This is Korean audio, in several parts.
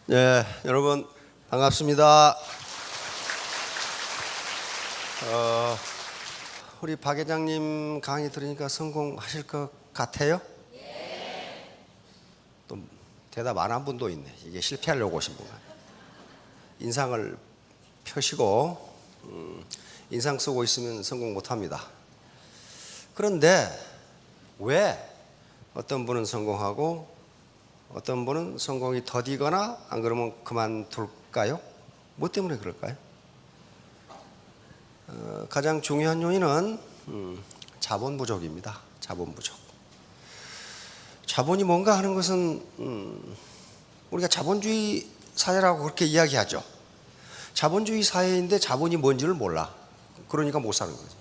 네, 여러분 반갑습니다. 우리 박 회장님 강의 들으니까 성공하실 것 같아요? 또 대답 안 한 분도 있네. 이게 실패하려고 오신 분. 인상을 펴시고 인상 쓰고 있으면 성공 못합니다. 그런데 왜 어떤 분은 성공하고 어떤 분은 성공이 더디거나 안 그러면 그만둘까요? 뭐 때문에 그럴까요? 가장 중요한 요인은 자본 부족입니다. 자본 부족. 자본이 뭔가 하는 것은 우리가 자본주의 사회라고 그렇게 이야기하죠. 자본주의 사회인데 자본이 뭔지를 몰라. 그러니까 못 사는 거죠.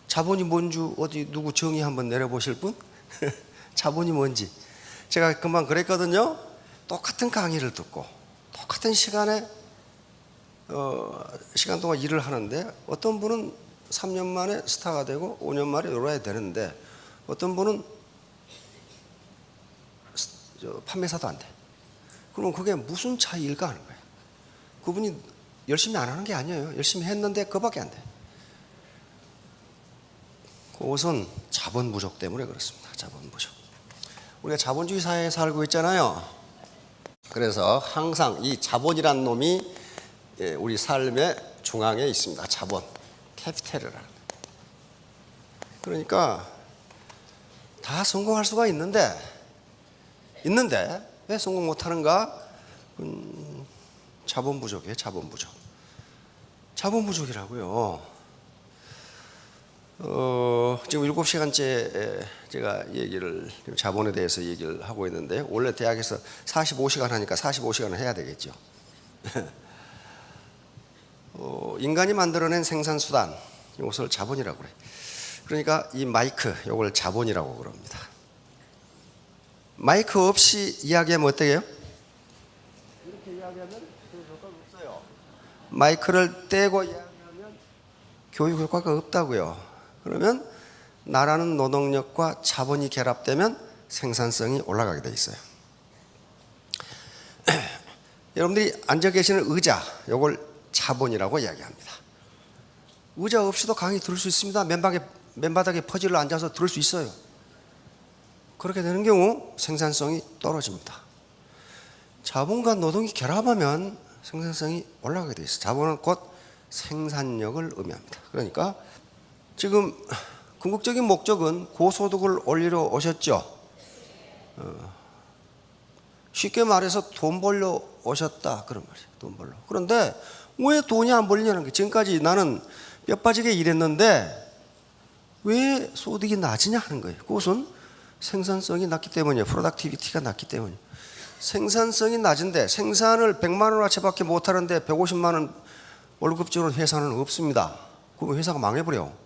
자본이 뭔지 어디 누구 정의 한번 내려보실 분? 자본이 뭔지. 제가 금방 그랬거든요. 똑같은 강의를 듣고 똑같은 시간에 시간 동안 일을 하는데 어떤 분은 3년 만에 스타가 되고 5년 만에 놀아야 되는데 어떤 분은 판매사도 안 돼. 그러면 그게 무슨 차이일까 하는 거예요. 그분이 열심히 안 하는 게 아니에요. 열심히 했는데 그밖에 안 돼. 그것은 자본 부족 때문에 그렇습니다. 자본 부족. 우리가 자본주의 사회에 살고 있잖아요. 그래서 항상 이 자본이란 놈이 우리 삶의 중앙에 있습니다. 자본, 캐피탈이라는. 그러니까 다 성공할 수가 있는데 왜 성공 못하는가? 자본 부족이에요. 자본 부족. 자본 부족이라고요. 지금 7시간째 제가 자본에 대해서 얘기를 하고 있는데 원래 대학에서 45시간 하니까 45시간을 해야 되겠죠. 인간이 만들어낸 생산수단 이것을 자본이라고 그래. 그러니까 이 마이크 이걸 자본이라고 그럽니다. 마이크 없이 이야기하면 어때요? 이렇게 이야기하면 별 효과가 없어요. 마이크를 떼고 이야기하면 교육 효과가 없다고요. 그러면 나라는 노동력과 자본이 결합되면 생산성이 올라가게 돼 있어요. 여러분들이 앉아 계시는 의자, 이걸 자본이라고 이야기합니다. 의자 없이도 강의 들을 수 있습니다. 맨바닥에 퍼즐로 앉아서 들을 수 있어요. 그렇게 되는 경우 생산성이 떨어집니다. 자본과 노동이 결합하면 생산성이 올라가게 돼 있어요. 자본은 곧 생산력을 의미합니다. 그러니까 지금 궁극적인 목적은 고소득을 올리러 오셨죠. 쉽게 말해서 돈 벌러 오셨다 그런 말이에요. 돈 벌러. 그런데 왜 돈이 안 벌리냐는 게 지금까지 나는 뼈 빠지게 일했는데 왜 소득이 낮으냐 하는 거예요. 그것은 생산성이 낮기 때문이에요. 프로덕티비티가 낮기 때문이에요. 생산성이 낮은데 생산을 100만 원어치밖에 못하는데 150만 원 월급 주는 회사는 없습니다. 그럼 회사가 망해버려요.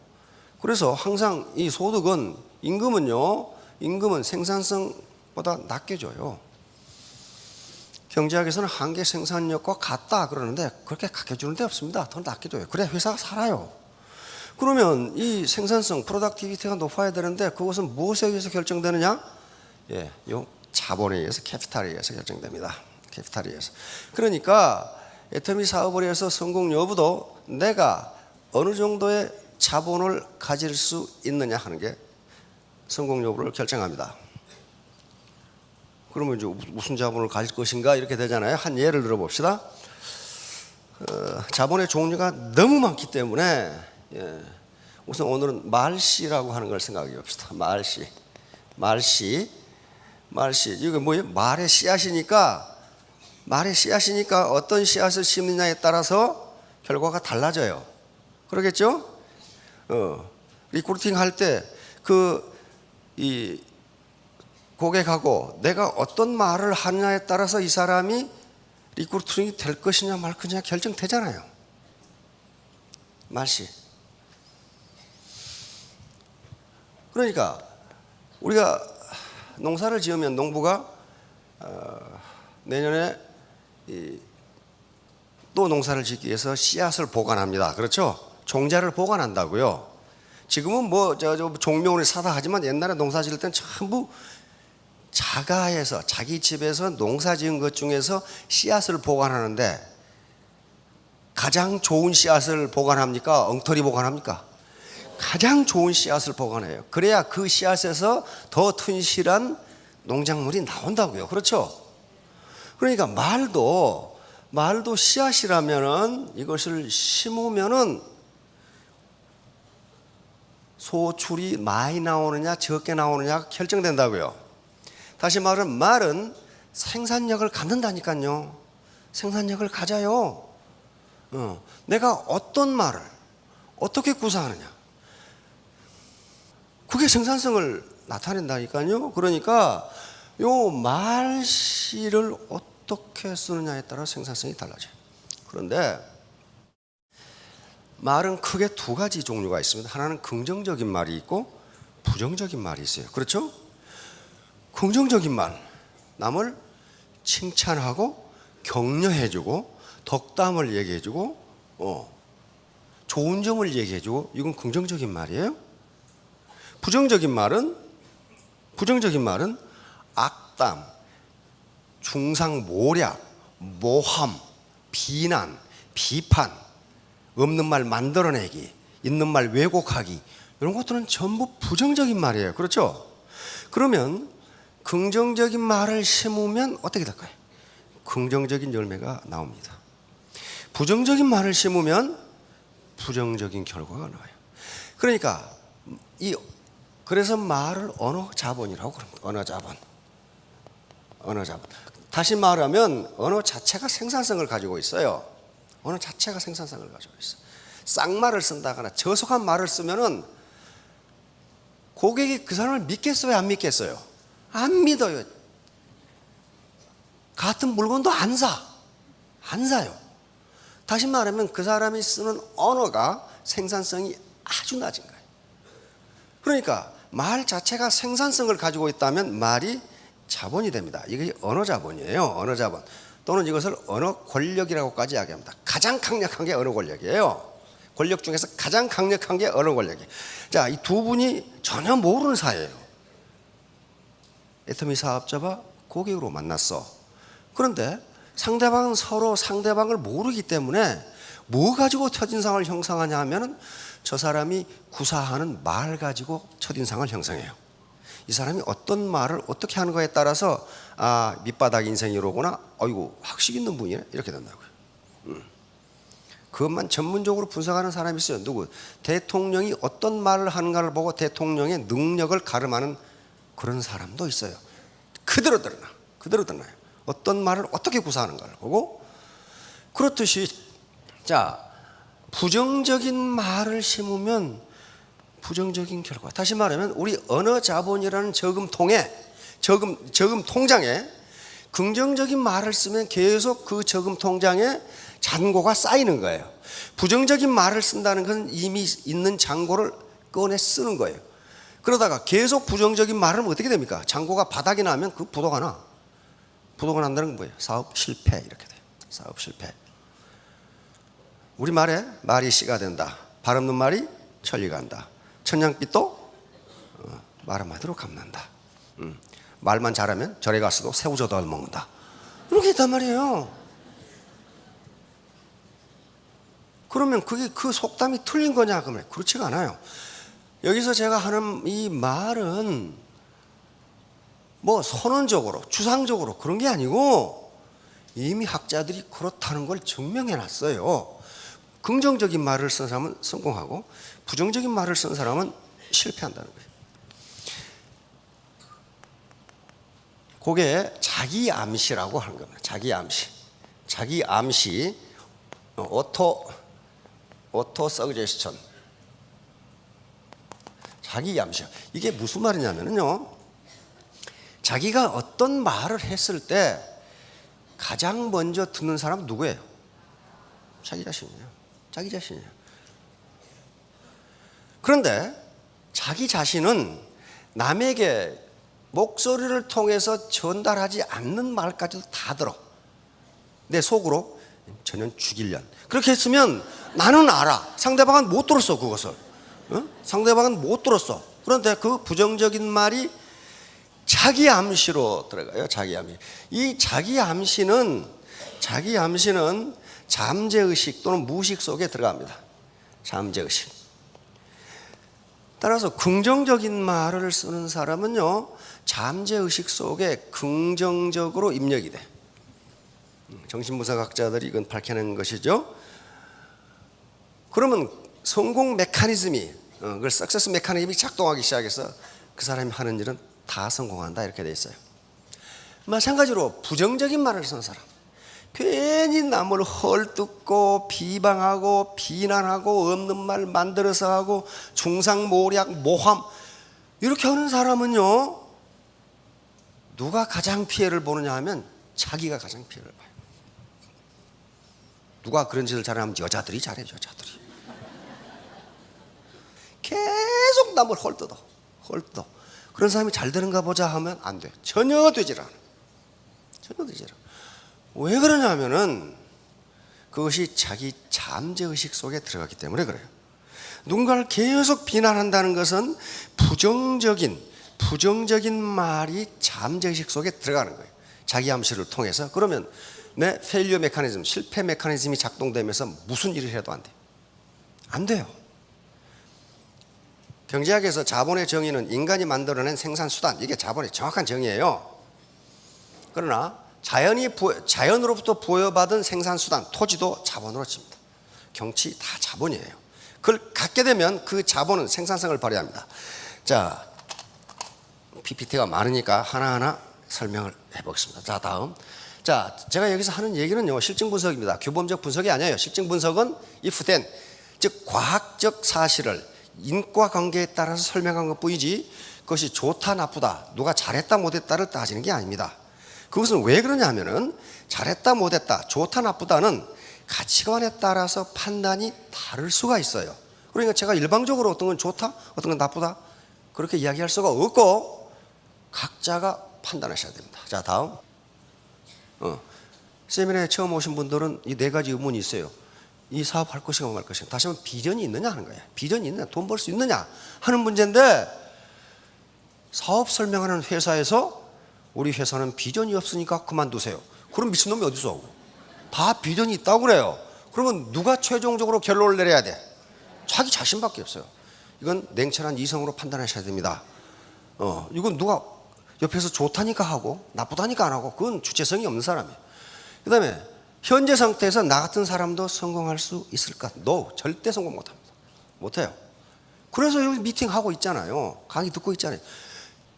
그래서 항상 이 소득은 임금은 생산성보다 낮게 줘요. 경제학에서는 한계 생산력과 같다 그러는데 그렇게 같게 주는 데 없습니다. 더 낮게 줘요. 그래야 회사가 살아요. 그러면 이 생산성, 프로덕티비티가 높아야 되는데 그것은 무엇에 의해서 결정되느냐? 요 자본에 의해서, 캐피탈에 의해서 결정됩니다. 캐피탈에 의해서. 그러니까 애터미 사업을 해서 성공 여부도 내가 어느 정도의 자본을 가질 수 있느냐 하는 게 성공 여부를 결정합니다. 그러면 이제 무슨 자본을 가질 것인가 이렇게 되잖아요. 한 예를 들어봅시다. 자본의 종류가 너무 많기 때문에 우선 오늘은 말씨라고 하는 걸 생각해 봅시다. 말씨 이거 뭐예요? 말의 씨앗이니까 어떤 씨앗을 심느냐에 따라서 결과가 달라져요. 그러겠죠? 리크루팅 할 때 이 고객하고 내가 어떤 말을 하느냐에 따라서 이 사람이 리크루팅이 될 것이냐 말 것이냐 결정되잖아요. 말씨. 그러니까 우리가 농사를 지으면 농부가 내년에 또 농사를 짓기 위해서 씨앗을 보관합니다. 그렇죠? 종자를 보관한다고요. 지금은 종묘원에 사다 하지만 옛날에 농사 지을 때는 전부 자가에서 자기 집에서 농사 지은 것 중에서 씨앗을 보관하는데 가장 좋은 씨앗을 보관합니까? 엉터리 보관합니까? 가장 좋은 씨앗을 보관해요. 그래야 그 씨앗에서 더 튼실한 농작물이 나온다고요. 그렇죠? 그러니까 말도 씨앗이라면은 이것을 심으면은 소출이 많이 나오느냐 적게 나오느냐가 결정된다고요. 다시 말하면 말은 생산력을 갖는다니까요. 생산력을 가져요. 내가 어떤 말을 어떻게 구사하느냐, 그게 생산성을 나타낸다니까요. 그러니까 요 말씨를 어떻게 쓰느냐에 따라 생산성이 달라져요. 그런데 말은 크게 두 가지 종류가 있습니다. 하나는 긍정적인 말이 있고 부정적인 말이 있어요. 그렇죠? 긍정적인 말, 남을 칭찬하고 격려해주고 덕담을 얘기해주고 좋은 점을 얘기해주고, 이건 긍정적인 말이에요. 부정적인 말은 악담, 중상모략, 모함, 비난, 비판, 없는 말 만들어내기, 있는 말 왜곡하기, 이런 것들은 전부 부정적인 말이에요. 그렇죠? 그러면 긍정적인 말을 심으면 어떻게 될까요? 긍정적인 열매가 나옵니다. 부정적인 말을 심으면 부정적인 결과가 나와요. 그러니까 그래서 말을 언어 자본이라고 그럽니다. 언어 자본. 다시 말하면 언어 자체가 생산성을 가지고 있어요. 언어 자체가 생산성을 가지고 있어요. 쌍말을 쓴다거나 저속한 말을 쓰면은 고객이 그 사람을 믿겠어요, 안 믿겠어요? 안 믿어요. 같은 물건도 안 사요. 다시 말하면 그 사람이 쓰는 언어가 생산성이 아주 낮은 거예요. 그러니까 말 자체가 생산성을 가지고 있다면 말이 자본이 됩니다. 이게 언어 자본이에요. 언어 자본. 또는 이것을 언어 권력이라고까지 이야기합니다. 가장 강력한 게 언어 권력이에요. 권력 중에서 가장 강력한 게 언어 권력이에요. 자, 이 두 분이 전혀 모르는 사이예요. 애터미 사업자와 고객으로 만났어. 그런데 상대방은 서로 상대방을 모르기 때문에 뭐 가지고 첫인상을 형성하냐 하면은 저 사람이 구사하는 말 가지고 첫인상을 형성해요. 이 사람이 어떤 말을 어떻게 하는 거에 따라서 밑바닥 인생이로구나, 어이구 학식 있는 분이네, 이렇게 된다고요. 그것만 전문적으로 분석하는 사람이 있어요. 누구? 대통령이 어떤 말을 하는가를 보고 대통령의 능력을 가름하는 그런 사람도 있어요. 그대로 드러나요. 어떤 말을 어떻게 구사하는가를 보고. 그렇듯이 자, 부정적인 말을 심으면 부정적인 결과. 다시 말하면 우리 언어 자본이라는 저금 통장에 긍정적인 말을 쓰면 계속 그 저금 통장에 잔고가 쌓이는 거예요. 부정적인 말을 쓴다는 건 이미 있는 잔고를 꺼내 쓰는 거예요. 그러다가 계속 부정적인 말을 하면 어떻게 됩니까? 잔고가 바닥이 나면 그 부도가 나. 부도가 난다는 건 뭐예요? 사업 실패, 이렇게 돼요. 사업 실패. 우리 말이 씨가 된다. 발 없는 말이 천리 간다. 천냥빚도 말 한마디로 갚는다. 말만 잘하면 절에 가서도 새우젓도 얻어먹는다. 이렇게 있단 말이에요. 그러면 그게 그 속담이 틀린 거냐? 그러면 그렇지가 않아요. 여기서 제가 하는 이 말은 뭐 선언적으로 추상적으로 그런 게 아니고 이미 학자들이 그렇다는 걸 증명해 놨어요. 긍정적인 말을 쓴 사람은 성공하고 부정적인 말을 쓴 사람은 실패한다는 거예요. 그게 자기 암시라고 하는 겁니다. 자기 암시, 오토 서제스천. 자기 암시. 이게 무슨 말이냐면요, 자기가 어떤 말을 했을 때 가장 먼저 듣는 사람은 누구예요? 자기 자신이에요. 그런데 자기 자신은 남에게 목소리를 통해서 전달하지 않는 말까지도 다 들어. 내 속으로 저는 죽일련. 그렇게 했으면 나는 알아. 상대방은 못 들었어, 그것을. 상대방은 못 들었어. 그런데 그 부정적인 말이 자기 암시로 들어가요. 자기 암시. 이 자기 암시는 잠재의식 또는 무의식 속에 들어갑니다. 잠재의식. 따라서 긍정적인 말을 쓰는 사람은요, 잠재의식 속에 긍정적으로 입력이 돼. 정신분석학자들이 이건 밝혀낸 것이죠. 그러면 성공 메커니즘이, 그걸 석세스 메커니즘이 작동하기 시작해서 그 사람이 하는 일은 다 성공한다, 이렇게 돼 있어요. 마찬가지로 부정적인 말을 쓰는 사람, 괜히 남을 헐뜯고 비방하고 비난하고 없는 말 만들어서 하고 중상모략 모함 이렇게 하는 사람은요, 누가 가장 피해를 보느냐 하면 자기가 가장 피해를 봐요. 누가 그런 짓을 잘하면 여자들이 잘해요. 여자들이 계속 남을 헐뜯어. 그런 사람이 잘 되는가 보자 하면 안 돼. 전혀 되질 않아. 왜 그러냐 하면은 그것이 자기 잠재의식 속에 들어갔기 때문에 그래요. 누군가를 계속 비난한다는 것은 부정적인 말이 잠재의식 속에 들어가는 거예요. 자기 암시를 통해서. 그러면 내 페일리어 메커니즘, 실패 메커니즘이 작동되면서 무슨 일을 해도 안 돼요. 안 돼요. 경제학에서 자본의 정의는 인간이 만들어낸 생산수단, 이게 자본의 정확한 정의예요. 그러나 자연으로부터 부여받은 생산수단, 토지도 자본으로 칩니다. 경치 다 자본이에요. 그걸 갖게 되면 그 자본은 생산성을 발휘합니다. 자, PPT가 많으니까 하나하나 설명을 해보겠습니다. 자, 다음. 자, 제가 여기서 하는 얘기는요, 실증 분석입니다. 규범적 분석이 아니에요. 실증 분석은 if then, 즉 과학적 사실을 인과관계에 따라서 설명한 것 뿐이지 그것이 좋다 나쁘다, 누가 잘했다 못했다를 따지는 게 아닙니다. 그것은 왜 그러냐 하면은 잘했다 못했다, 좋다 나쁘다는 가치관에 따라서 판단이 다를 수가 있어요. 그러니까 제가 일방적으로 어떤 건 좋다, 어떤 건 나쁘다 그렇게 이야기할 수가 없고 각자가 판단하셔야 됩니다. 자, 다음. 세미나에 처음 오신 분들은 이 네 가지 의문이 있어요. 이 사업 할 것인가 말 것인가. 다시 한번 비전이 있느냐 하는 거예요. 비전이 있느냐, 돈 벌 수 있느냐 하는 문제인데, 사업 설명하는 회사에서 우리 회사는 비전이 없으니까 그만두세요. 그럼 미친놈이 어디서 오고. 다 비전이 있다고 그래요. 그러면 누가 최종적으로 결론을 내려야 돼? 자기 자신밖에 없어요. 이건 냉철한 이성으로 판단하셔야 됩니다. 이건 누가 옆에서 좋다니까 하고 나쁘다니까 안 하고 그건 주체성이 없는 사람이에요. 그 다음에 현재 상태에서 나 같은 사람도 성공할 수 있을까? No, 절대 성공 못합니다. 못해요. 그래서 여기 미팅하고 있잖아요. 강의 듣고 있잖아요.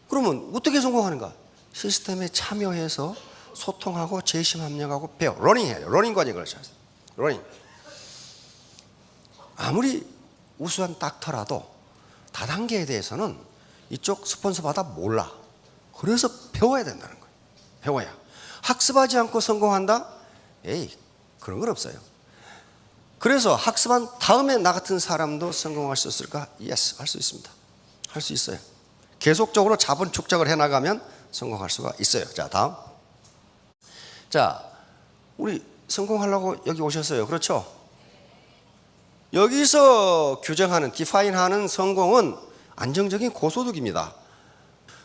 그러면 어떻게 성공하는가? 시스템에 참여해서 소통하고 재심 합력하고 배워. 러닝해요. 러닝 과정을 하셔야 돼요. 러닝. 아무리 우수한 닥터라도 다단계에 대해서는 이쪽 스폰서 받아 몰라. 그래서 배워야 된다는 거예요. 배워야. 학습하지 않고 성공한다? 에이, 그런 건 없어요. 그래서 학습한 다음에 나 같은 사람도 성공할 수 있을까? Yes, 할 수 있습니다. 할 수 있어요. 계속적으로 자본 축적을 해나가면 성공할 수가 있어요. 자, 다음. 자, 우리 성공하려고 여기 오셨어요. 그렇죠? 여기서 규정하는, 디파인하는 성공은 안정적인 고소득입니다.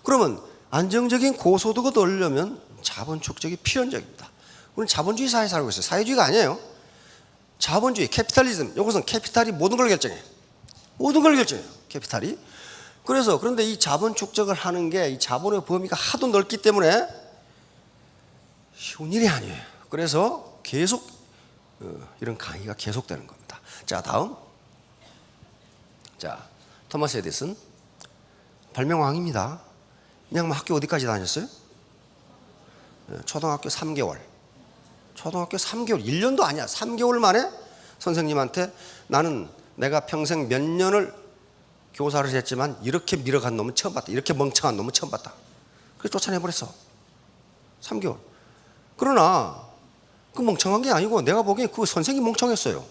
그러면 안정적인 고소득을 얻으려면 자본 축적이 필연적입니다. 우리는 자본주의 사회에 살고 있어요. 사회주의가 아니에요. 자본주의, 캐피탈리즘. 이것은 캐피탈이 모든 걸 결정해요. 모든 걸 결정해요. 캐피탈이. 그런데 이 자본 축적을 하는 게 이 자본의 범위가 하도 넓기 때문에 쉬운 일이 아니에요. 그래서 계속 이런 강의가 계속되는 겁니다. 자, 다음. 자, 토마스 에디슨. 발명왕입니다. 이 양반 학교 어디까지 다녔어요? 초등학교 3개월. 초등학교 3개월, 1년도 아니야. 3개월 만에 선생님한테 나는 내가 평생 몇 년을 교사를 했지만 이렇게 밀어간 놈은 처음 봤다. 이렇게 멍청한 놈은 처음 봤다. 그래서 쫓아내버렸어. 3개월. 그러나 그 멍청한 게 아니고 내가 보기엔 그 선생님이 멍청했어요.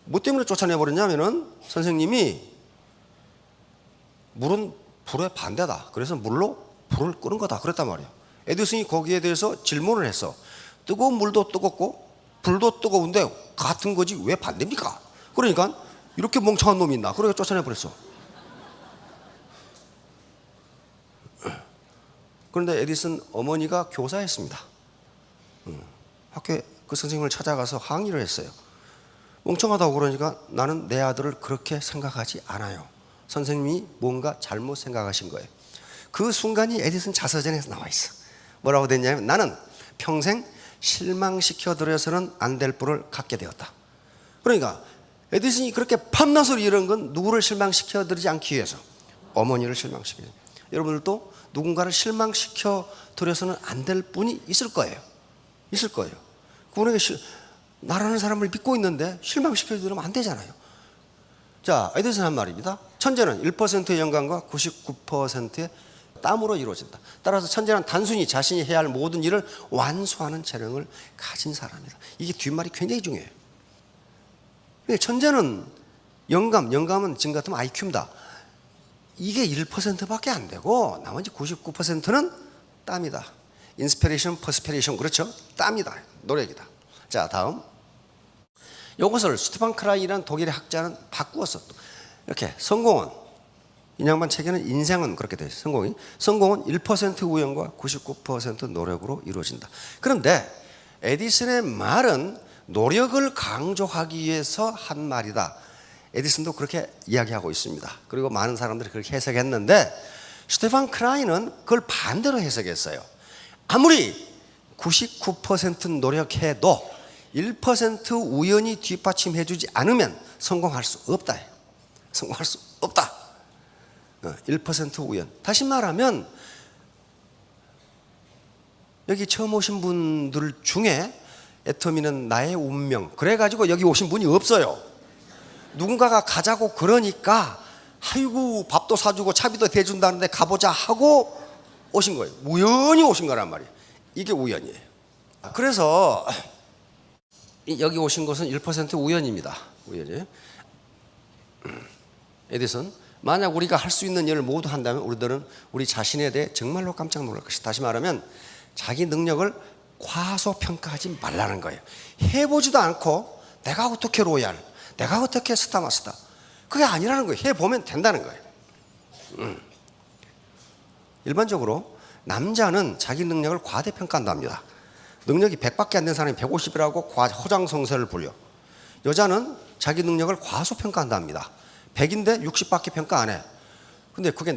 뭐 때문에 쫓아내버렸냐면은 선생님이 물은 불에 반대다. 그래서 물로 불을 끄는 거다. 그랬단 말이에요. 에디슨이 거기에 대해서 질문을 했어. 뜨거운 물도 뜨겁고 불도 뜨거운데 같은 거지 왜 반대입니까? 그러니까 이렇게 멍청한 놈이 있나? 그러니까 쫓아내버렸어. 그런데 에디슨 어머니가 교사였습니다. 학교에 그 선생님을 찾아가서 항의를 했어요. 멍청하다고 그러니까 나는 내 아들을 그렇게 생각하지 않아요. 선생님이 뭔가 잘못 생각하신 거예요. 그 순간이 에디슨 자서전에서 나와 있어. 뭐라고 됐냐면 나는 평생 실망시켜드려서는 안 될 뿔을 갖게 되었다. 그러니까 에디슨이 그렇게 밤낮으로 이런 건 누구를 실망시켜드리지 않기 위해서, 어머니를 실망시키죠. 여러분들도 누군가를 실망시켜드려서는 안 될 분이 있을 거예요. 있을 거예요. 그분에게 나라는 사람을 믿고 있는데 실망시켜드리면 안 되잖아요. 자, 에디슨 한 말입니다. 천재는 1%의 영감과 99%의 땀으로 이루어진다. 따라서 천재는 단순히 자신이 해야 할 모든 일을 완수하는 재능을 가진 사람이다. 이게 뒷말이 굉장히 중요해요. 천재는 영감은 지금 같으면 IQ입니다. 이게 1%밖에 안 되고 나머지 99%는 땀이다. 인스피레이션, 퍼스피레이션, 그렇죠? 땀이다. 노력이다. 자, 다음. 이것을 스테판 크라이라는 독일의 학자는 바꾸었어. 이렇게 성공은, 이 양반 책에는 인생은 그렇게 돼 있어요. 성공은 1% 우연과 99% 노력으로 이루어진다. 그런데 에디슨의 말은 노력을 강조하기 위해서 한 말이다. 에디슨도 그렇게 이야기하고 있습니다. 그리고 많은 사람들이 그렇게 해석했는데 스테판 크라이는 그걸 반대로 해석했어요. 아무리 99% 노력해도 1% 우연히 뒷받침해주지 않으면 성공할 수 없다. 성공할 수 없다. 1% 우연. 다시 말하면 여기 처음 오신 분들 중에 애터미는 나의 운명, 그래가지고 여기 오신 분이 없어요. 누군가가 가자고 그러니까 아이고 밥도 사주고 차비도 대준다는데 가보자 하고 오신 거예요. 우연히 오신 거란 말이에요. 이게 우연이에요. 그래서 여기 오신 것은 1% 우연입니다. 우연이에요. 에디슨, 만약 우리가 할 수 있는 일을 모두 한다면 우리들은 우리 자신에 대해 정말로 깜짝 놀랄 것이다. 다시 말하면 자기 능력을 과소평가하지 말라는 거예요. 해보지도 않고 내가 어떻게 로얄, 내가 어떻게 스타마스타, 그게 아니라는 거예요. 해보면 된다는 거예요. 일반적으로 남자는 자기 능력을 과대평가한답니다. 능력이 100밖에 안 된 사람이 150이라고 허장성세를 부려. 여자는 자기 능력을 과소평가한답니다. 100인데 60밖에 평가 안 해. 근데 그게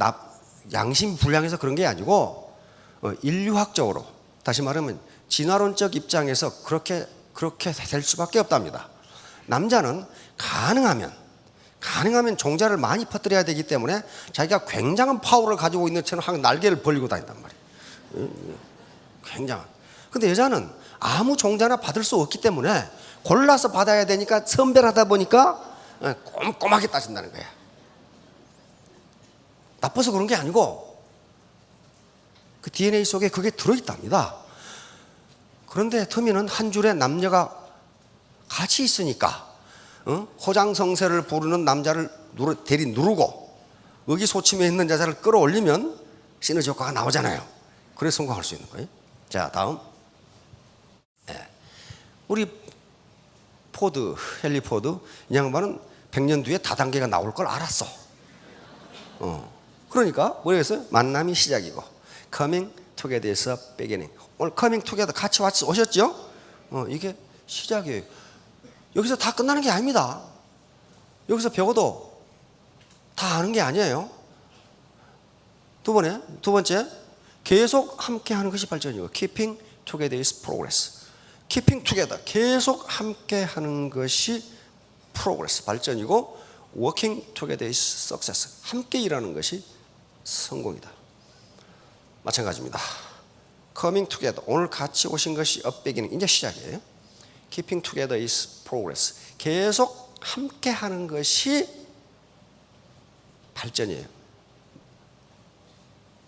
양심이 불량해서 그런 게 아니고 인류학적으로, 다시 말하면 진화론적 입장에서 그렇게 될 수밖에 없답니다. 남자는 가능하면 종자를 많이 퍼뜨려야 되기 때문에 자기가 굉장한 파워를 가지고 있는 채는 항상 날개를 벌리고 다닌단 말이에요. 굉장한. 근데 여자는 아무 종자나 받을 수 없기 때문에 골라서 받아야 되니까 선별하다 보니까 꼼꼼하게 따진다는 거야. 나빠서 그런 게 아니고 그 DNA 속에 그게 들어있답니다. 그런데 터미는 한 줄에 남녀가 같이 있으니까 호장성세를 부르는 남자를 대리 누르고 의기소침해 있는 여자를 끌어올리면 시너지 효과가 나오잖아요. 그래서 성공할 수 있는 거예요. 자, 다음. 우리 헨리 포드, 이 양반은 100년 뒤에 다단계가 나올 걸 알았어. 그러니까 뭐라 했어요? 만남이 시작이고 coming together is a beginning. 오늘 coming together 같이 오셨죠? 이게 시작이에요. 여기서 다 끝나는 게 아닙니다. 여기서 배워도 다 아는 게 아니에요. 두 번째, 계속 함께 하는 것이 발전이고 keeping together is progress. keeping together, 계속 함께 하는 것이 progress, 발전이고 working together is success, 함께 일하는 것이 성공이다. 마찬가지입니다. coming together, 오늘 같이 오신 것이 a beginning, 이제 시작이에요. keeping together is progress, 계속 함께 하는 것이 발전이에요.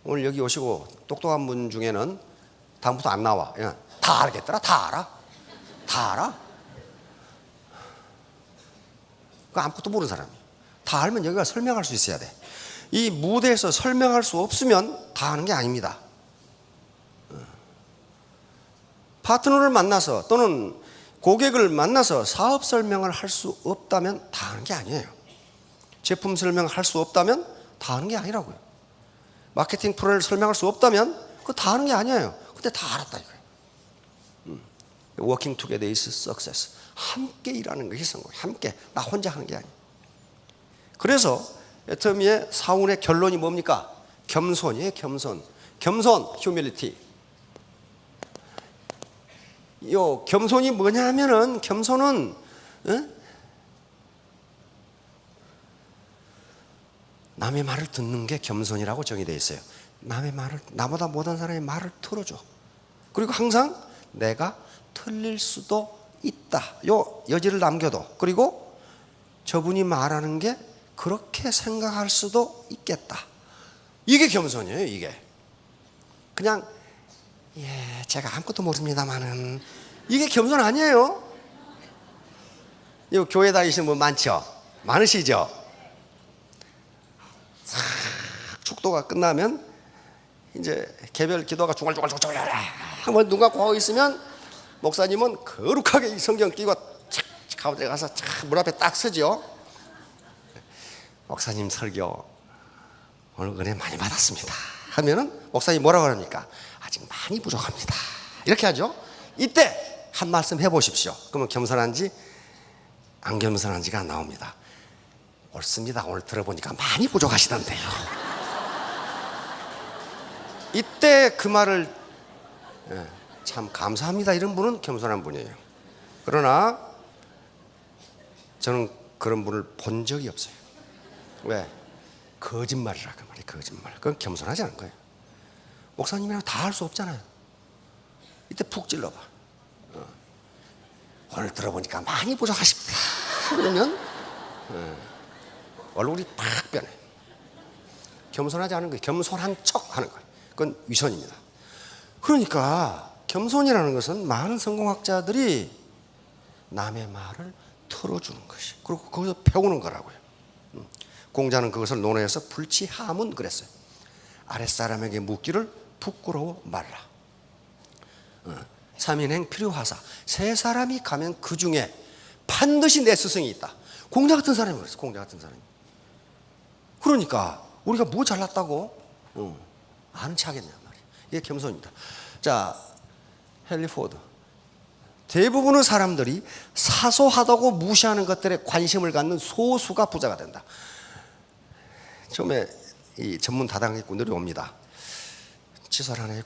오늘 여기 오시고 똑똑한 분 중에는 다음부터 안 나와. 그냥 다 알겠더라. 다 알아. 그 아무것도 모르는 사람이. 다 알면 여기가 설명할 수 있어야 돼. 이 무대에서 설명할 수 없으면 다 아는 게 아닙니다. 파트너를 만나서 또는 고객을 만나서 사업 설명을 할 수 없다면 다 아는 게 아니에요. 제품 설명을 할 수 없다면 다 아는 게 아니라고요. 마케팅 프로를 설명할 수 없다면 그거 다 하는 게 아니에요. 근데 다 알았다 이거예요. Working together is success. 함께 일하는 것이 성공. 함께. 나 혼자 하는 게 아니에요. 그래서 애터미의 사운의 결론이 뭡니까? 겸손이에요. 겸손. 겸손, humility. 요 겸손이 뭐냐 하면은 겸손은 남의 말을 듣는 게 겸손이라고 정의되어 있어요. 남의 말을, 나보다 못한 사람의 말을 들어줘. 그리고 항상 내가 틀릴 수도 있다. 요 여지를 남겨도. 그리고 저분이 말하는 게 그렇게 생각할 수도 있겠다. 이게 겸손이에요. 이게 그냥 제가 아무것도 모릅니다만은 이게 겸손 아니에요. 이 교회 다니시는 분 많죠? 많으시죠? 축도가 끝나면 이제 개별 기도가 중얼중얼 한번 눈 감고 하고 있으면 목사님은 거룩하게 이 성경 끼고 착 가운데 가서 착 문 앞에 딱 서죠. 목사님 설교 오늘 은혜 많이 받았습니다 하면은 목사님 뭐라고 합니까? 아직 많이 부족합니다. 이렇게 하죠. 이때 한 말씀 해보십시오. 그러면 겸손한지 안 겸손한지가 나옵니다. 옳습니다. 오늘 들어보니까 많이 부족하시던데요. 이때 그 말을 참 감사합니다 이런 분은 겸손한 분이에요. 그러나 저는 그런 분을 본 적이 없어요. 왜? 거짓말이라 그 말이 거짓말. 그건 겸손하지 않은 거예요. 목사님이랑 다 할 수 없잖아요. 이때 푹 찔러봐. 오늘 들어보니까 많이 부족하십니다. 그러면 얼굴이 팍 변해. 겸손하지 않은 거예요. 겸손한 척 하는 거예요. 그건 위선입니다. 그러니까 겸손이라는 것은 많은 성공학자들이 남의 말을 틀어주는 것이, 그리고 거기서 배우는 거라고요. 공자는 그것을 논어에서 불치하문 그랬어요. 아랫사람에게 묻기를 부끄러워 말라. 삼인행 필요하사. 세 사람이 가면 그 중에 반드시 내 스승이 있다. 공자 같은 사람이 그랬어. 공자 같은 사람이. 그러니까 우리가 뭐 잘났다고 아는 체 하겠냐 말이야. 이게 겸손입니다. 자, 헨리 포드. 대부분의 사람들이 사소하다고 무시하는 것들에 관심을 갖는 소수가 부자가 된다. 처음에 이 전문 다단계꾼들이 옵니다. 치솔 하나에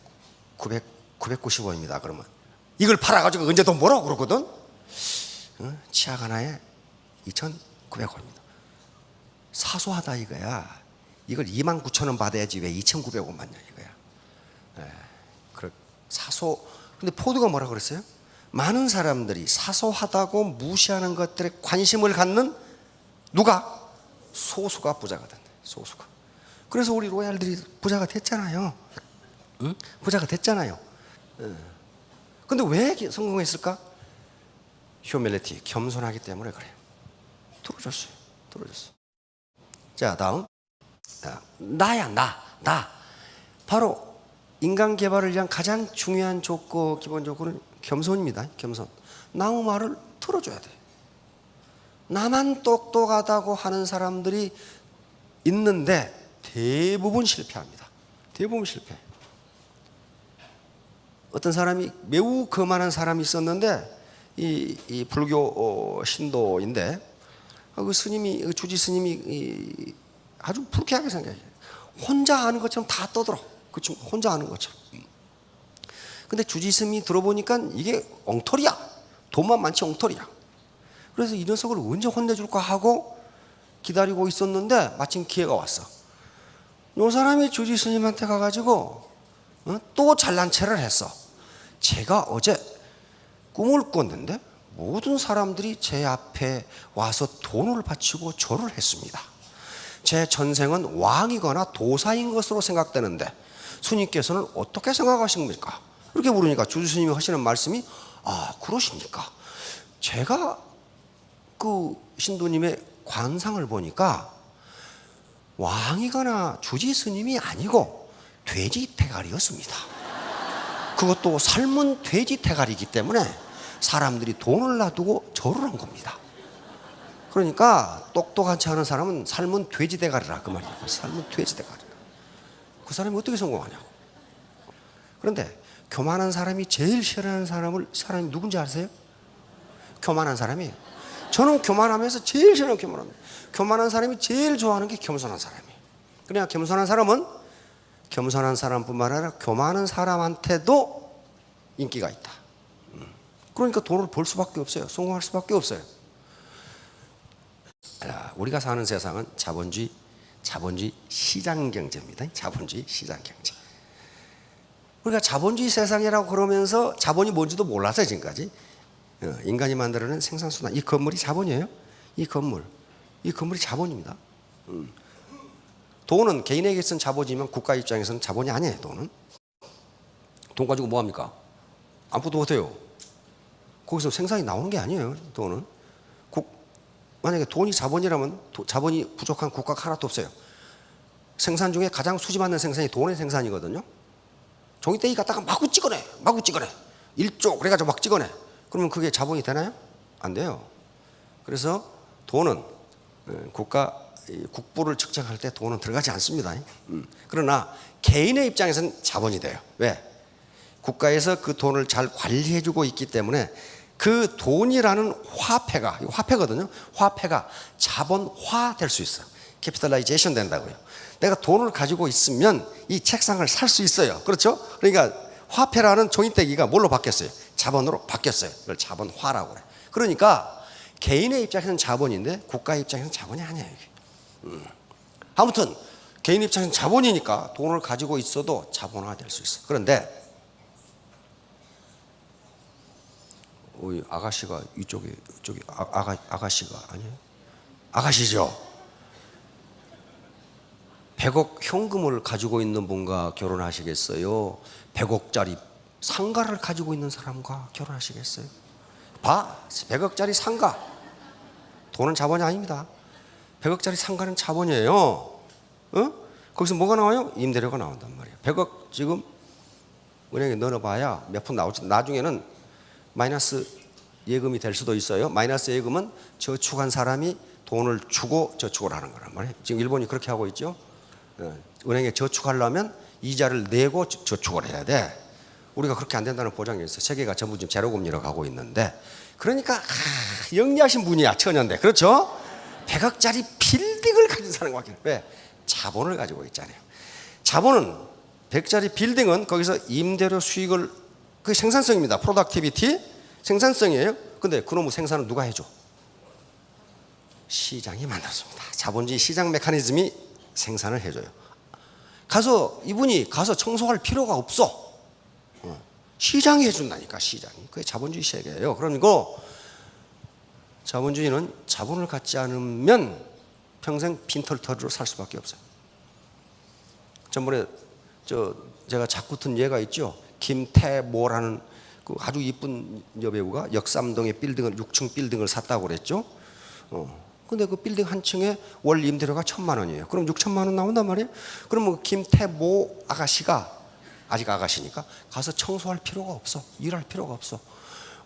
990원입니다. 그러면 이걸 팔아가지고 언제 돈 벌어? 그러거든. 치약 하나에 2,900원입니다. 사소하다 이거야. 이걸 29,000원 받아야지 왜 2,900원 받냐 이거야. 근데 포드가 뭐라 그랬어요? 많은 사람들이 사소하다고 무시하는 것들에 관심을 갖는 누가? 소수가 부자가 된다. 소수가. 그래서 우리 로얄들이 부자가 됐잖아요. 응? 부자가 됐잖아요. 근데 왜 성공했을까? 휴밀리티, 겸손하기 때문에 그래요. 들어줬어요. 들어줬어. 자, 다음. 나야, 나. 바로 인간 개발을 위한 가장 중요한 조건, 기본 조건은 겸손입니다. 겸손. 남의 말을 들어줘야 돼. 나만 똑똑하다고 하는 사람들이 있는데 대부분 실패합니다. 대부분 실패. 어떤 사람이 매우 거만한 사람이 있었는데 이 불교 신도인데 그 스님이, 그 주지 스님이 아주 불쾌하게 생각해요. 혼자 아는 것처럼 다 떠들어. 그 친구 혼자 아는 것처럼. 근데 주지 스님이 들어보니까 이게 엉터리야. 돈만 많지 엉터리야. 그래서 이 녀석을 언제 혼내줄까 하고 기다리고 있었는데 마침 기회가 왔어. 이 사람이 주지 스님한테 가가지고 또 잘난 체를 했어. 제가 어제 꿈을 꿨는데 모든 사람들이 제 앞에 와서 돈을 바치고 절을 했습니다. 제 전생은 왕이거나 도사인 것으로 생각되는데 스님께서는 어떻게 생각하십니까? 이렇게 물으니까 주지 스님이 하시는 말씀이 그러십니까? 제가 그 신도님의 관상을 보니까 왕이거나 주지 스님이 아니고 돼지 대가리였습니다. 그것도 삶은 돼지 대가리이기 때문에 사람들이 돈을 놔두고 절을 한 겁니다. 그러니까 똑똑하지 않은 사람은 삶은 돼지 대가리라 그 말이에요. 삶은 돼지 대가리. 그 사람이 어떻게 성공하냐고. 그런데 교만한 사람이 제일 싫어하는 사람이 누군지 아세요? 교만한 사람이에요. 저는 교만하면서 제일 싫어하는 교만합니다. 교만한 사람이 제일 좋아하는 게 겸손한 사람이에요. 그러니까 겸손한 사람은 겸손한 사람뿐만 아니라 교만한 사람한테도 인기가 있다. 그러니까 돈을 벌 수밖에 없어요. 성공할 수밖에 없어요. 우리가 사는 세상은 자본주의 시장 경제입니다. 자본주의 시장 경제. 우리가 자본주의 세상이라고 그러면서 자본이 뭔지도 몰랐어요, 지금까지. 인간이 만들어낸 생산수단. 이 건물이 자본이에요. 이 건물이 자본입니다. 돈은 개인에게 쓴 자본이면 국가 입장에서는 자본이 아니에요. 돈 가지고 뭐 합니까? 아무것도 못해요. 거기서 생산이 나오는 게 아니에요. 돈은 만약에 돈이 자본이라면 자본이 부족한 국가가 하나도 없어요. 생산 중에 가장 수지 맞는 생산이 돈의 생산이거든요. 종이떼기 갖다가 마구 찍어내 1조 그래가지고 막 찍어내. 그러면 그게 자본이 되나요? 안 돼요. 그래서 돈은 국부를 측정할 때 돈은 들어가지 않습니다. 그러나 개인의 입장에서는 자본이 돼요. 왜? 국가에서 그 돈을 잘 관리해주고 있기 때문에 그 돈이라는 화폐거든요. 화폐가 자본화 될 수 있어. 캐피탈라이제이션 된다고요. 내가 돈을 가지고 있으면 이 책상을 살 수 있어요. 그렇죠? 그러니까 화폐라는 종이떼기가 뭘로 바뀌었어요? 자본으로 바뀌었어요. 그걸 자본화라고 그래. 그러니까 개인의 입장에서는 자본인데 국가의 입장에서는 자본이 아니에요. 아무튼 개인 입장에서는 자본이니까 돈을 가지고 있어도 자본화 될 수 있어. 그런데 아가씨가 이쪽에 아가씨가 아니에요? 아가씨죠. 100억 현금을 가지고 있는 분과 결혼하시겠어요? 100억짜리 상가를 가지고 있는 사람과 결혼하시겠어요? 100억짜리 상가. 돈은 자본이 아닙니다. 100억짜리 상가는 자본이에요. 거기서 뭐가 나와요? 임대료가 나온단 말이에요. 100억 지금 은행에 넣어봐야 몇 푼 나오지. 나중에는 마이너스 예금이 될 수도 있어요. 마이너스 예금은 저축한 사람이 돈을 주고 저축을 하는 거란 말이에요. 지금 일본이 그렇게 하고 있죠. 은행에 저축하려면 이자를 내고 저축을 해야 돼. 우리가 그렇게 안 된다는 보장이 있어요. 세계가 전부 지금 제로금리로 가고 있는데, 그러니까 영리하신 분이야, 천연대. 그렇죠? 100억짜리 빌딩을 가진 사람밖에. 왜? 자본을 가지고 있잖아요. 자본은 100억짜리 빌딩은 거기서 임대료 수익을, 그게 생산성입니다. 프로덕티비티 생산성이에요. 근데 그놈의 생산은 누가 해줘? 시장이 만들었습니다. 자본주의 시장 메커니즘이 생산을 해줘요. 이분이 가서 청소할 필요가 없어. 시장이 해준다니까. 시장이. 그게 자본주의 세계예요. 그러니까 자본주의는 자본을 갖지 않으면 평생 빈털터리로 살 수밖에 없어요. 전번에 제가 자꾸 든 예가 있죠. 김태모라는 그 아주 이쁜 여배우가 역삼동의 빌딩을 6층 빌딩을 샀다고 그랬죠. 근데 그 빌딩 한 층에 월 임대료가 1,000만 원이에요. 그럼 6천만 원 나온단 말이에요. 그러면 김태모 아가씨가 아직 아가씨니까 가서 청소할 필요가 없어. 일할 필요가 없어.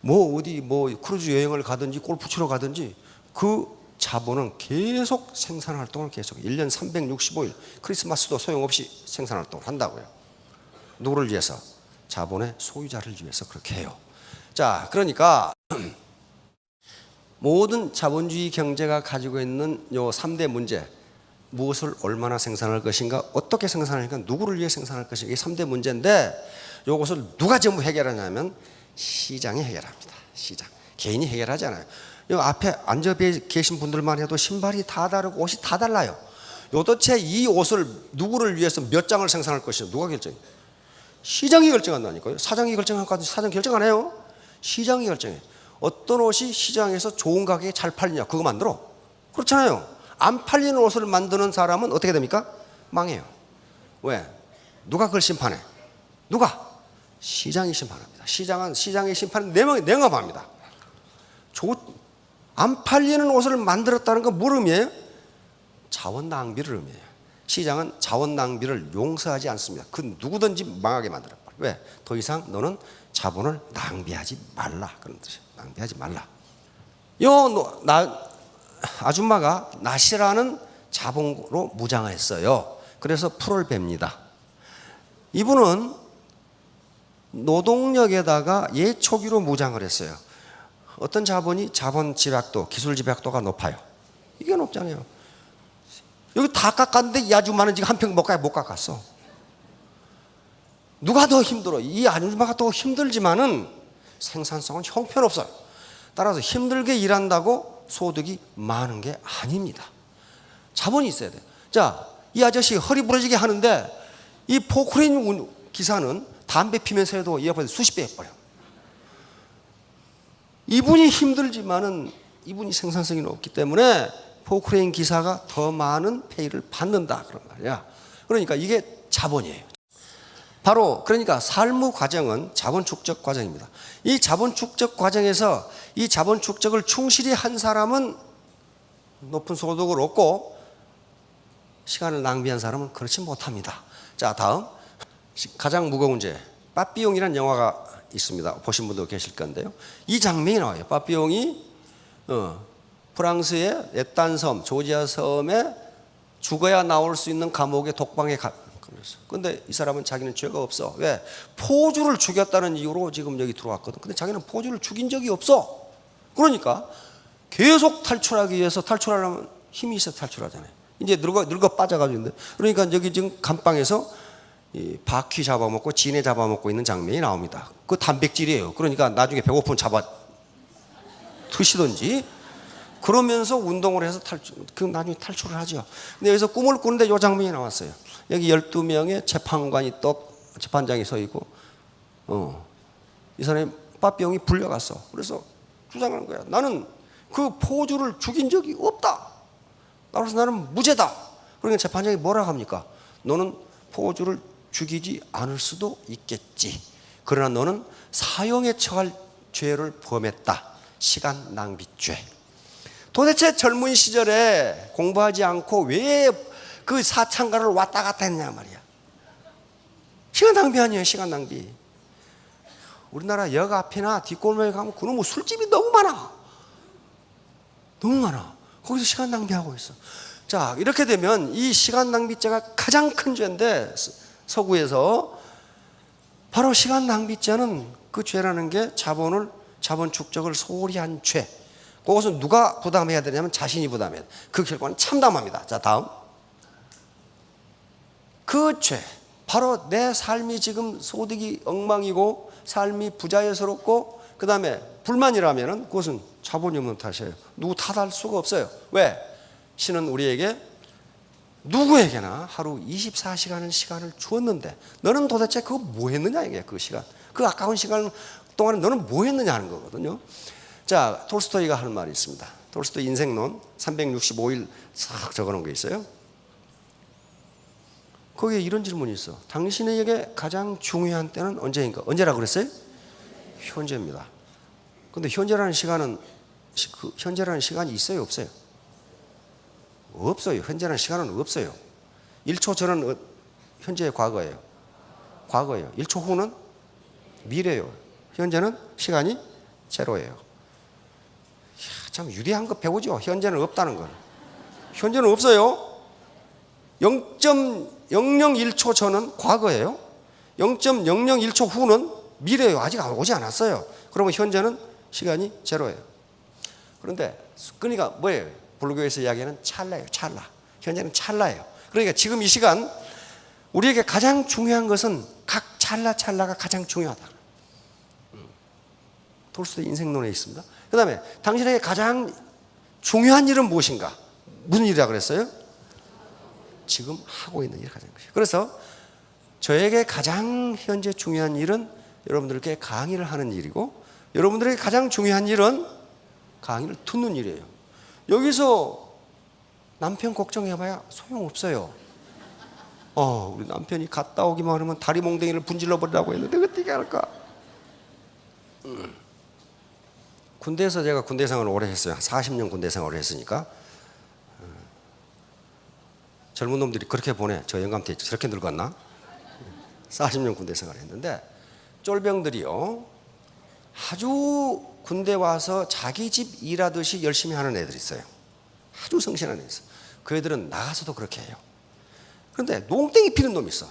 어디 크루즈 여행을 가든지 골프 치러 가든지 그 자본은 계속 생산 활동을 계속 1년 365일 크리스마스도 소용없이 생산 활동을 한다고요. 누구를 위해서? 자본의 소유자를 위해서 그렇게 해요. 자, 그러니까 모든 자본주의 경제가 가지고 있는 요 3대 문제, 무엇을 얼마나 생산할 것인가, 어떻게 생산할 것인가, 누구를 위해 생산할 것인가, 이 3대 문제인데 이것을 누가 전부 해결하냐면 시장이 해결합니다. 시장. 개인이 해결하지 않아요. 이 앞에 앉아 계신 분들만 해도 신발이 다 다르고 옷이 다 달라요. 도대체 이 옷을 누구를 위해서 몇 장을 생산할 것인가 누가 결정해요? 시장이 결정한다니까요. 사장이 결정할 것 같은데 사장 결정 안 해요. 시장이 결정해요. 어떤 옷이 시장에서 좋은 가격에 잘 팔리냐, 그거 만들어. 그렇잖아요. 안 팔리는 옷을 만드는 사람은 어떻게 됩니까? 망해요. 왜? 누가 그걸 심판해? 누가? 시장이 심판합니다. 시장의 심판은 냉엄합니다. 안 팔리는 옷을 만들었다는 건 뭘 의미해요? 자원 낭비를 의미해요. 시장은 자원 낭비를 용서하지 않습니다. 그 누구든지 망하게 만들어. 왜? 더 이상 너는 자본을 낭비하지 말라. 그런 뜻이에요. 낭비하지 말라. 아줌마가 낫이라는 자본으로 무장했어요. 그래서 풀을 뱁니다. 이분은 노동력에다가 예초기로 무장을 했어요. 어떤 자본이 자본 집약도, 기술 집약도가 높아요. 이게 높잖아요. 여기 다 깎았는데 이 아줌마는 지금 한 평 못 깎았어. 누가 더 힘들어? 이 아줌마가 더 힘들지만은 생산성은 형편없어요. 따라서 힘들게 일한다고 소득이 많은 게 아닙니다. 자본이 있어야 돼요. 자, 이 아저씨 허리 부러지게 하는데 이 포크레인 기사는 담배 피면서 해도 이 옆에서 수십 배 해버려. 이분이 힘들지만은 이분이 생산성이 높기 때문에 포크레인 기사가 더 많은 페이를 받는다 그런 말이야. 그러니까 이게 자본이에요. 바로 그러니까 삶의 과정은 자본 축적 과정입니다. 이 자본 축적 과정에서 이 자본 축적을 충실히 한 사람은 높은 소득을 얻고 시간을 낭비한 사람은 그렇지 못합니다. 자, 다음 가장 무거운 죄, 빠삐용이라는 영화가 있습니다. 보신 분도 계실 건데요. 이 장면이 나와요. 빠삐용이 프랑스의 에딴섬, 조지아 섬에 죽어야 나올 수 있는 감옥의 독방에 그런데 이 사람은 자기는 죄가 없어. 왜? 포주를 죽였다는 이유로 지금 여기 들어왔거든. 근데 자기는 포주를 죽인 적이 없어. 그러니까 계속 탈출하기 위해서 탈출하려면 힘이 있어야 탈출하잖아요. 이제 늙어 빠져가지고 있는데, 그러니까 여기 지금 감방에서 이 바퀴 잡아먹고 지네 잡아먹고 있는 장면이 나옵니다. 그 단백질이에요. 그러니까 나중에 배고프면 잡아 드시든지 그러면서 운동을 해서 나중에 탈출을 하죠. 근데 여기서 꿈을 꾸는데 이 장면이 나왔어요. 여기 12명의 재판관이 재판장이 서 있고, 이 사람이 빠삐용이 불려갔어. 그래서 주장하는 거야. 나는 그 포주를 죽인 적이 없다. 그래서 나는 무죄다. 그러니까 재판장이 뭐라 합니까? 너는 포주를 죽이지 않을 수도 있겠지. 그러나 너는 사형에 처할 죄를 범했다. 시간 낭비죄. 도대체 젊은 시절에 공부하지 않고 왜 그 사창가를 왔다 갔다 했냐 말이야. 시간 낭비 아니에요. 시간 낭비. 우리나라 역 앞이나 뒷골목에 가면 그놈의 술집이 너무 많아. 너무 많아. 거기서 시간 낭비하고 있어. 자, 이렇게 되면 이 시간 낭비죄가 가장 큰 죄인데, 서구에서 바로 시간 낭비죄는 그 죄라는 게 자본 축적을 소홀히 한 죄. 그것은 누가 부담해야 되냐면 자신이 부담해야 돼. 그 결과는 참담합니다. 자, 다음. 그 죄. 바로 내 삶이 지금 소득이 엉망이고 삶이 부자연스럽고 그 다음에 불만이라면 그것은 자본이 없는 탓이에요. 누구 탓할 수가 없어요. 왜? 신은 우리에게 누구에게나 하루 24시간의 시간을 주었는데 너는 도대체 그거 뭐 했느냐 이게 그 시간. 그 아까운 시간 동안에 너는 뭐 했느냐 하는 거거든요. 자, 톨스토이가 하는 말이 있습니다. 톨스토이 인생론 365일 싹 적어놓은 게 있어요. 거기에 이런 질문이 있어. 당신에게 가장 중요한 때는 언제인가? 언제라고 그랬어요? 현재입니다. 근데 현재라는 시간이 있어요, 없어요? 없어요. 현재라는 시간은 없어요. 1초 전은 현재의 과거예요. 과거예요. 1초 후는 미래예요. 현재는 시간이 제로예요. 참 유리한 거 배우죠. 현재는 없다는 건. 현재는 없어요. 0.001초 전은 과거예요. 0.001초 후는 미래예요. 아직 오지 않았어요. 그러면 현재는 시간이 제로예요. 그러니까 뭐예요? 불교에서 이야기하는 찰나예요. 찰나. 현재는 찰나예요. 그러니까 지금 이 시간 우리에게 가장 중요한 것은 각 찰나가 가장 중요하다. 톨스토이 인생론에 있습니다. 그 다음에 당신에게 가장 중요한 일은 무엇인가? 무슨 일이라고 그랬어요? 지금 하고 있는 일이 가장 중요해요. 그래서 저에게 가장 현재 중요한 일은 여러분들께 강의를 하는 일이고 여러분들에게 가장 중요한 일은 강의를 듣는 일이에요. 여기서 남편 걱정해봐야 소용없어요. 우리 남편이 갔다 오기만 하면 다리 몽댕이를 분질러 버리라고 했는데 어떻게 할까? 군대에서 제가 군대 생활을 오래 했어요. 40년 군대 생활을 했으니까 젊은 놈들이 그렇게 보내. 저 영감태 저렇게 늙었나? 40년 군대 생활을 했는데 쫄병들이요 아주 군대 와서 자기 집 일하듯이 열심히 하는 애들이 있어요. 아주 성실한 애들 있어요. 그 애들은 나가서도 그렇게 해요. 그런데 농땡이 피는 놈이 있어.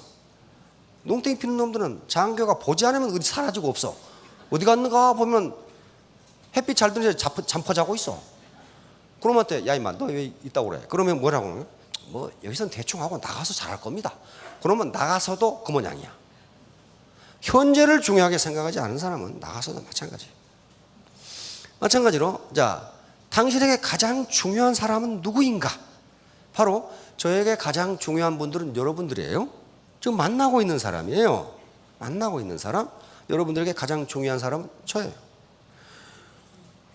농땡이 피는 놈들은 장교가 보지 않으면 어디 사라지고 없어. 어디 갔는가 보면 햇빛 잘 드는데 잠퍼 자고 있어. 그놈한테 야 임마 너 왜 있다고 그래? 그러면 뭐라고 그러냐? 뭐 여기서는 대충 하고 나가서 잘할 겁니다. 그러면 나가서도 그 모양이야. 현재를 중요하게 생각하지 않은 사람은 나가서도 마찬가지. 마찬가지로 자, 당신에게 가장 중요한 사람은 누구인가? 바로 저에게 가장 중요한 분들은 여러분들이에요. 지금 만나고 있는 사람이에요. 만나고 있는 사람. 여러분들에게 가장 중요한 사람은 저예요.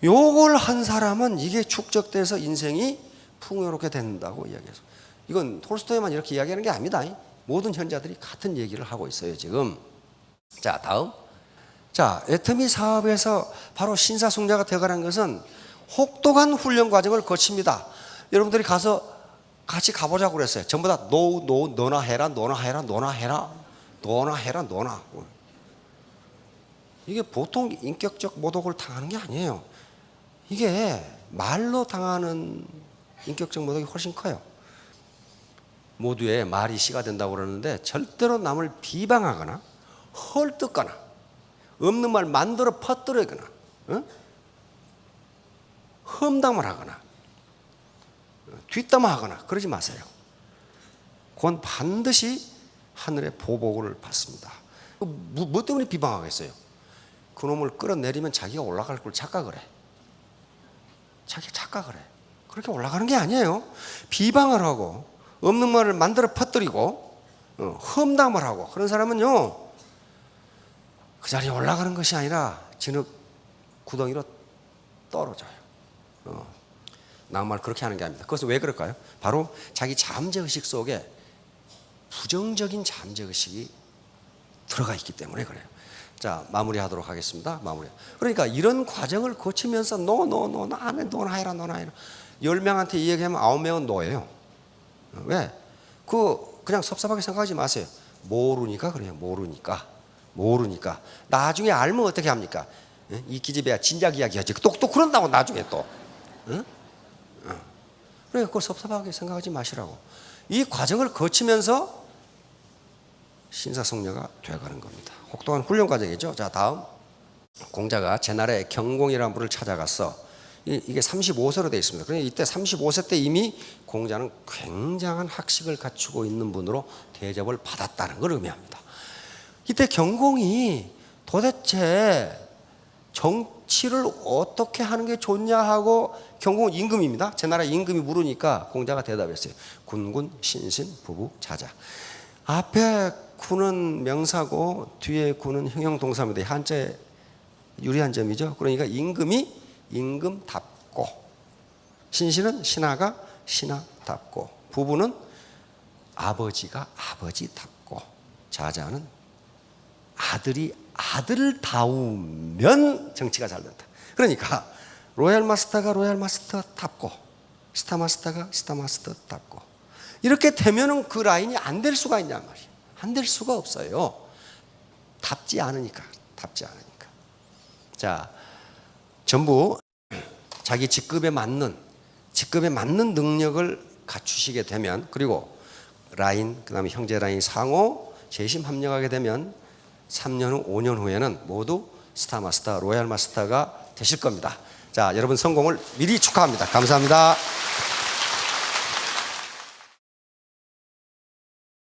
요걸 한 사람은 이게 축적돼서 인생이 풍요롭게 된다고 이야기해서, 이건 톨스토이만 이렇게 이야기하는 게 아닙니다. 모든 현자들이 같은 얘기를 하고 있어요 지금. 자, 다음. 자, 애터미 사업에서 바로 신사숙녀가 되어가는 것은 혹독한 훈련 과정을 거칩니다. 여러분들이 가서 같이 가보자고 그랬어요. 전부 다 너나 해라, 너나 해라, 너나 해라, 너나 해라, 너나. 이게 보통 인격적 모독을 당하는 게 아니에요. 이게 말로 당하는 인격적 모독이 훨씬 커요. 모두의 말이 씨가 된다고 그러는데 절대로 남을 비방하거나 헐뜯거나 없는 말 만들어 퍼뜨리거나 험담을 하거나 뒷담화하거나 그러지 마세요. 그건 반드시 하늘의 보복을 받습니다. 뭐 때문에 비방하겠어요? 그놈을 끌어내리면 자기가 올라갈 걸 착각을 해. 자기가 착각을 해. 그렇게 올라가는 게 아니에요. 비방을 하고 없는 말을 만들어 퍼뜨리고 험담을 하고 그런 사람은요, 그 자리에 올라가는 것이 아니라 진흙 구덩이로 떨어져요. 남말 그렇게 하는 게 아닙니다. 그것은 왜 그럴까요? 바로 자기 잠재의식 속에 부정적인 잠재의식이 들어가 있기 때문에 그래요. 자, 마무리하도록 하겠습니다. 마무리. 그러니까 이런 과정을 거치면서 너나 해라. 10명한테 이 얘기하면 9명은 노예요. 왜? 그냥 섭섭하게 생각하지 마세요. 모르니까 그래요. 모르니까. 나중에 알면 어떻게 합니까? 이 기집애야 진작 이야기하지. 또 그런다고 나중에 또. 그러니까 그걸 섭섭하게 생각하지 마시라고. 이 과정을 거치면서 신사숙녀가 되어가는 겁니다. 혹독한 훈련 과정이죠. 자, 다음. 공자가 제날에 경공이라는 분을 찾아갔어. 이게 35세로 되어 있습니다. 그러니까 이때 35세 때 이미 공자는 굉장한 학식을 갖추고 있는 분으로 대접을 받았다는 걸 의미합니다. 이때 경공이 도대체 정치를 어떻게 하는 게 좋냐 하고, 경공은 임금입니다. 제나라 임금이 물으니까 공자가 대답했어요. 군군 신신 부부 자자. 앞에 군은 명사고 뒤에 군은 형용동사입니다. 한자에 유리한 점이죠. 그러니까 임금이 임금답고, 신신은 신하가 신하답고, 부부는 아버지가 아버지답고, 자자는 아들이 아들다우면 정치가 잘 된다. 그러니까 로얄 마스터가 로얄 마스터답고, 스타 마스터가 스타 마스터답고, 이렇게 되면은 그 라인이 안 될 수가 있냔 말이에요. 안 될 수가 없어요. 답지 않으니까. 자, 전부 자기 직급에 맞는 능력을 갖추시게 되면, 그리고 라인, 그 다음에 형제 라인 상호 재심 합력하게 되면 3년 후, 5년 후에는 모두 스타 마스터, 로얄 마스터가 되실 겁니다. 자, 여러분 성공을 미리 축하합니다. 감사합니다.